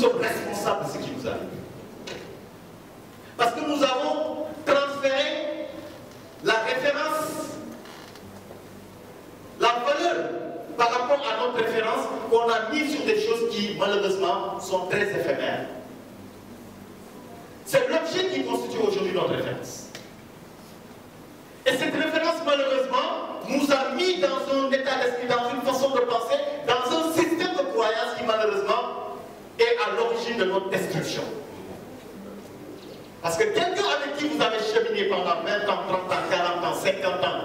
sommes responsables de ce qui nous arrive. Parce que nous avons transféré la référence, la valeur par rapport à notre référence qu'on a mis sur des choses qui, malheureusement, sont très éphémères. C'est l'objet qui constitue aujourd'hui notre référence. Et cette référence, malheureusement, nous a mis dans un état d'esprit, dans une façon de penser, dans un système de croyance qui, malheureusement, est à l'origine de notre destruction. Parce que quelqu'un avec qui vous avez cheminé pendant 20 ans, 30 ans, 40 ans, 50 ans,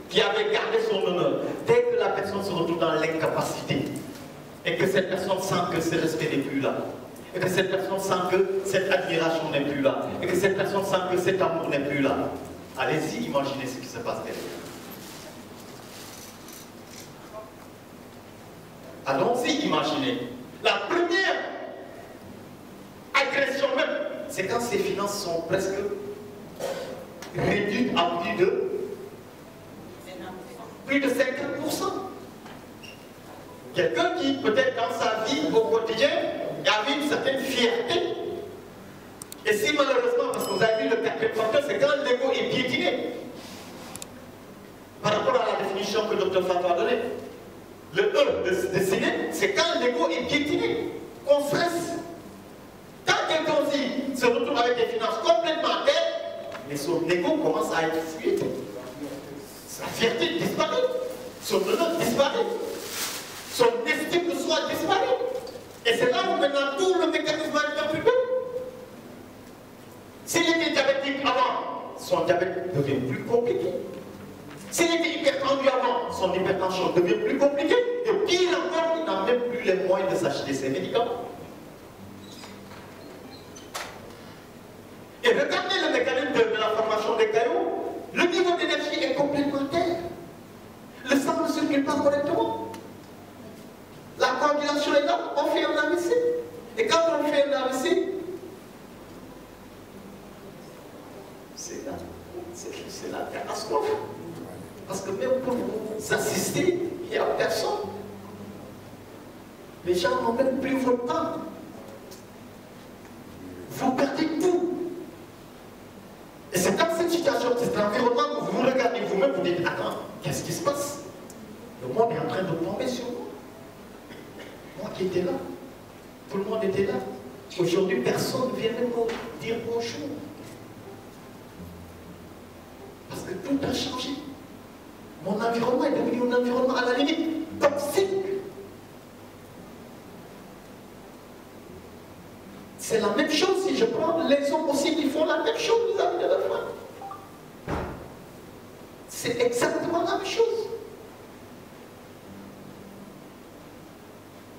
qui avait gardé son honneur, dès que la personne se retrouve dans l'incapacité, et que cette personne sent que ce respect n'est plus là, et que cette personne sent que cette admiration n'est plus là, et que cette personne sent que cet amour n'est plus là, allez-y, imaginez ce qui se passe derrière. Allons-y, imaginez. La première agression même, c'est quand ces finances sont presque réduites à plus de 50%. Quelqu'un qui, peut-être dans sa vie, au quotidien, avait une certaine fierté. Et si malheureusement, parce que vous avez vu le quatrième facteur, c'est quand l'ego est piétiné. Par rapport à la définition que Dr Fatou a donnée. Le E de Séné, c'est quand l'ego est piétiné, qu'on stresse. Quand quelqu'un aussi se retrouve avec des finances complètement telles, mais son ego commence à être fluide. Sa fierté disparaît, son honneur disparaît, son estime de soi disparaît. Et c'est là où maintenant tout le mécanisme est perturbé. S'il était diabétique avant, son diabète devient plus compliqué. S'il était hypertendu avant, son hypertension devient plus compliquée. Et pire encore, il n'a même plus les moyens de s'acheter ses médicaments. Et regardez le mécanisme de la formation des cailloux. Le niveau d'énergie est complémentaire. Le sang ne circule pas correctement. La coagulation est là, on fait un AVC. Et quand on fait un AVC, c'est la catastrophe. Parce que même pour vous assister, il n'y a personne. Les gens n'ont même plus votre temps. Vous perdez tout. Et c'est dans cette situation, c'est cet environnement que vous regardez vous-même, vous dites, attends, qu'est-ce qui se passe? Le monde est en train de tomber sur moi. Moi qui étais là, tout le monde était là. Aujourd'hui, personne ne vient même me dire bonjour. Parce que tout a changé. Mon environnement est devenu un environnement à la limite toxique. C'est la même chose si je prends les hommes possibles, ils font la même chose vis-à-vis de leur femme. C'est exactement la même chose.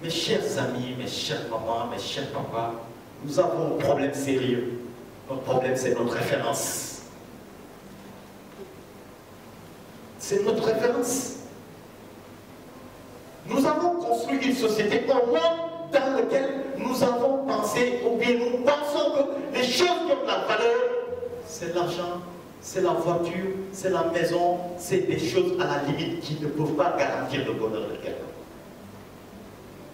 Mes chers amis, mes chères mamans, mes chers papas, nous avons un problème sérieux. Notre problème, c'est notre référence. C'est notre référence. Nous avons construit une société, un monde dans lequel nous avons pensé, ou bien nous pensons que les choses qui ont de la valeur, c'est l'argent, c'est la voiture, c'est la maison, c'est des choses à la limite qui ne peuvent pas garantir le bonheur de quelqu'un.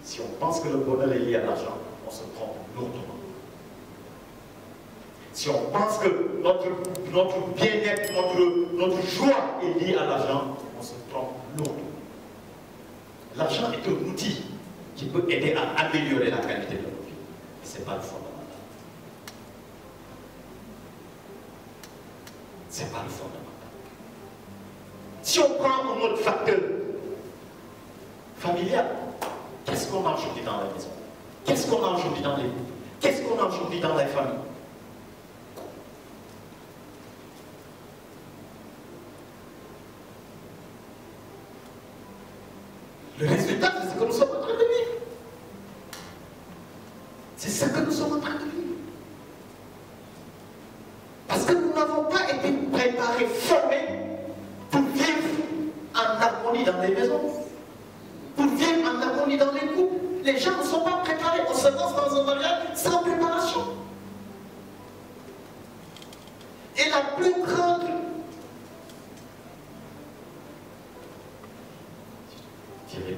Si on pense que le bonheur est lié à l'argent, on se trompe lourdement. Si on pense que notre bien-être, notre joie est liée à l'argent, on se trompe lourdement. L'argent est un outil qui peut aider à améliorer la qualité de notre vie. Mais ce n'est pas le fondamental. Ce n'est pas le fondamental. Si on prend un autre facteur familial, qu'est-ce qu'on a aujourd'hui dans la maison? Qu'est-ce qu'on a aujourd'hui dans les groupes? Qu'est-ce qu'on a aujourd'hui dans les familles? Le résultat, c'est ce que nous sommes en train de vivre. C'est ce que nous sommes en train de vivre. Parce que nous n'avons pas été préparés, formés pour vivre en harmonie dans les maisons, pour vivre en harmonie dans les couples. Les gens ne sont pas préparés. On se lance dans un mariage sans préparation. Et la plus grande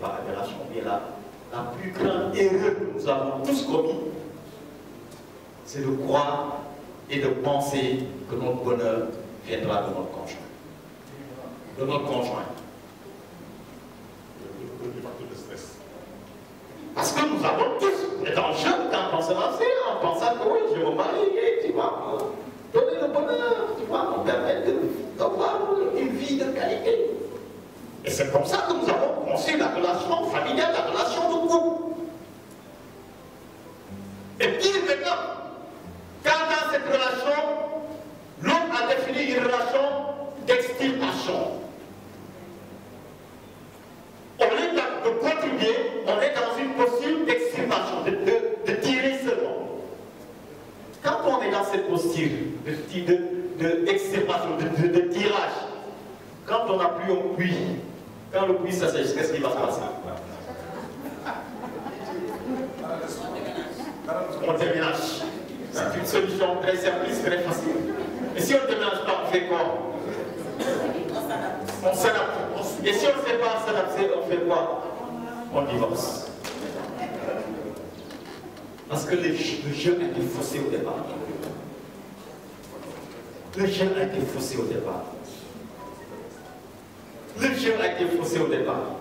pas aberration, mais la plus grande erreur que nous avons tous commis, c'est de croire et de penser que notre bonheur viendra de notre conjoint. De notre conjoint. Parce que nous avons tous, étant jeunes, quand on s'est lancé, en pensant que oui, je vais me marier, tu vas me donner le bonheur, tu vas me permettre d'avoir une vie de qualité. Et c'est comme ça que nous avons conçu la relation familiale, la relation de couple. Et puis maintenant, quand dans cette relation, l'homme a défini une relation d'extirpation. Au lieu de contribuer, on est dans une posture d'extirpation, de tirer seulement. Quand on est dans cette posture d'extirpation, de tirage, quand on n'a plus un puits, quand le puits s'assèche, qu'est-ce qui va se passer? On déménage. C'est une solution très simple, très facile. Et si on ne déménage pas, on fait quoi? On s'adapte. Et si on ne sait pas s'adapter, on fait quoi? On divorce. Parce que le jeu a été faussé au départ. Le jeu a été faussé au départ. Le jeu a été faussé au départ.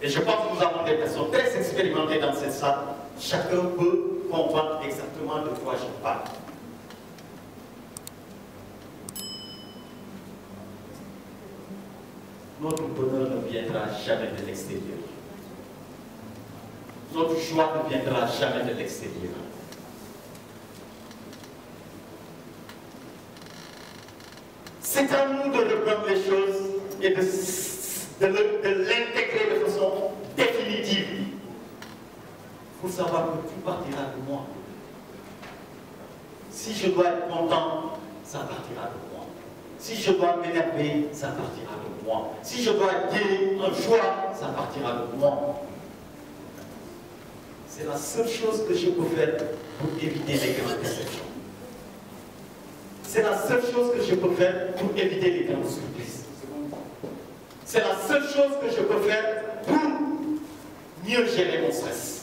Et je pense que nous avons des personnes très expérimentées dans cette salle. Chacun peut comprendre exactement de quoi je parle. Notre bonheur ne viendra jamais de l'extérieur. Notre joie ne viendra jamais de l'extérieur. C'est à nous de reprendre les choses et de l'intégrer de façon définitive. Il faut savoir que tout partira de moi. Si je dois être content, ça partira de moi. Si je dois m'énerver, ça partira de moi. Si je dois être gai, en joie, ça partira de moi. C'est la seule chose que je peux faire pour éviter les grandes déceptions. C'est la seule chose que je peux faire pour éviter les grandes surprises. C'est la seule chose que je peux faire pour mieux gérer mon stress.